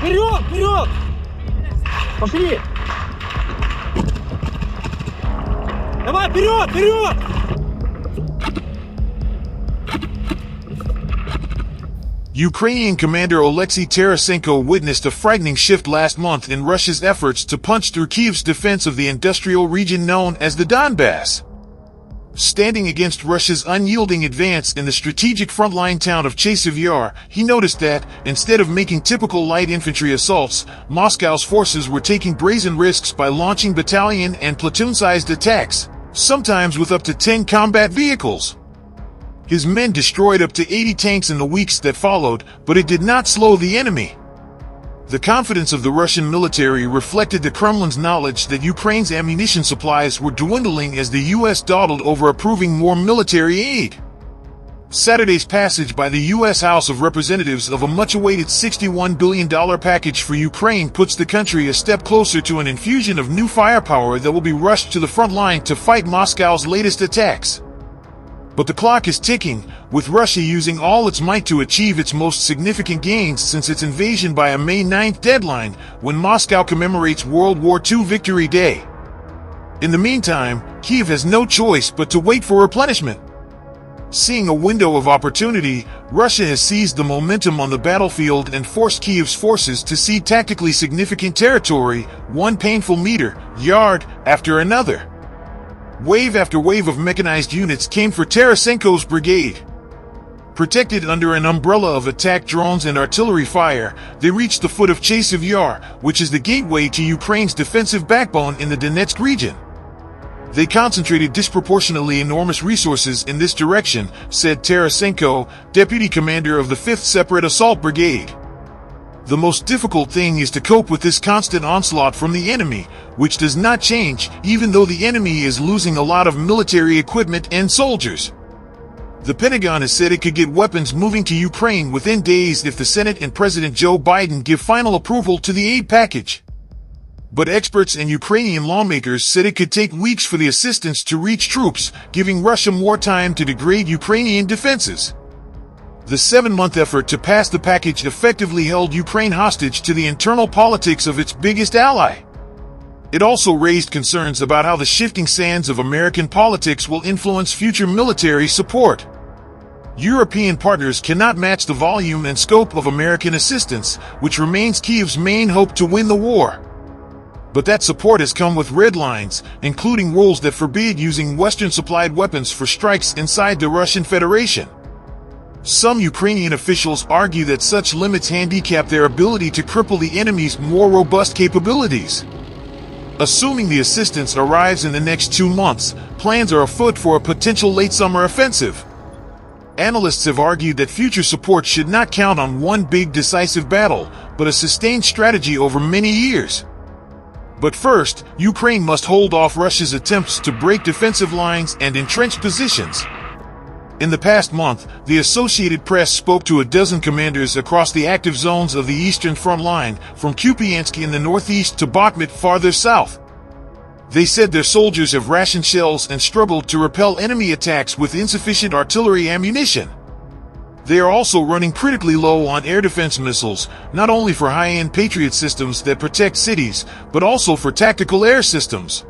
Вперед! Вперед! Пошли! Давай, вперед! Вперед! Ukrainian commander Oleksiy Tarasenko witnessed a frightening shift last month in Russia's efforts to punch through Kyiv's defense of the industrial region known as the Donbas. Standing against Russia's unyielding advance in the strategic frontline town of Kyiv, he noticed that, instead of making typical light infantry assaults, Moscow's forces were taking brazen risks by launching battalion and platoon-sized attacks, sometimes with up to 10 combat vehicles. His men destroyed up to 80 tanks in the weeks that followed, but it did not slow the enemy. The confidence of the Russian military reflected the Kremlin's knowledge that Ukraine's ammunition supplies were dwindling as the U.S. dawdled over approving more military aid. Saturday's passage by the U.S. House of Representatives of a much-awaited $61 billion package for Ukraine puts the country a step closer to an infusion of new firepower that will be rushed to the front line to fight Moscow's latest attacks. But the clock is ticking, with Russia using all its might to achieve its most significant gains since its invasion by a May 9th deadline, when Moscow commemorates World War II Victory Day. In the meantime, Kyiv has no choice but to wait for replenishment. Seeing a window of opportunity, Russia has seized the momentum on the battlefield and forced Kyiv's forces to cede tactically significant territory, one painful meter, yard, after another. Wave after wave of mechanized units came for Tarasenko's brigade. Protected under an umbrella of attack drones and artillery fire, they reached the foot of Kyiv, which is the gateway to Ukraine's defensive backbone in the Donetsk region. They concentrated disproportionately enormous resources in this direction, said Tarasenko, deputy commander of the 5th Separate Assault Brigade. The most difficult thing is to cope with this constant onslaught from the enemy, which does not change even though the enemy is losing a lot of military equipment and soldiers. The Pentagon has said it could get weapons moving to Ukraine within days if the Senate and President Joe Biden give final approval to the aid package. But experts and Ukrainian lawmakers said it could take weeks for the assistance to reach troops, giving Russia more time to degrade Ukrainian defenses. The 7-month effort to pass the package effectively held Ukraine hostage to the internal politics of its biggest ally. It also raised concerns about how the shifting sands of American politics will influence future military support. European partners cannot match the volume and scope of American assistance, which remains Kyiv's main hope to win the war. But that support has come with red lines, including rules that forbid using Western-supplied weapons for strikes inside the Russian Federation. Some Ukrainian officials argue that such limits handicap their ability to cripple the enemy's more robust capabilities. Assuming the assistance arrives in the next 2 months, plans are afoot for a potential late summer offensive. Analysts have argued that future support should not count on one big decisive battle, but a sustained strategy over many years. But first, Ukraine must hold off Russia's attempts to break defensive lines and entrenched positions. In the past month, the Associated Press spoke to a dozen commanders across the active zones of the Eastern Front Line, from Kupiansk in the northeast to Bakhmut farther south. They said their soldiers have rationed shells and struggled to repel enemy attacks with insufficient artillery ammunition. They are also running critically low on air defense missiles, not only for high-end Patriot systems that protect cities, but also for tactical air systems.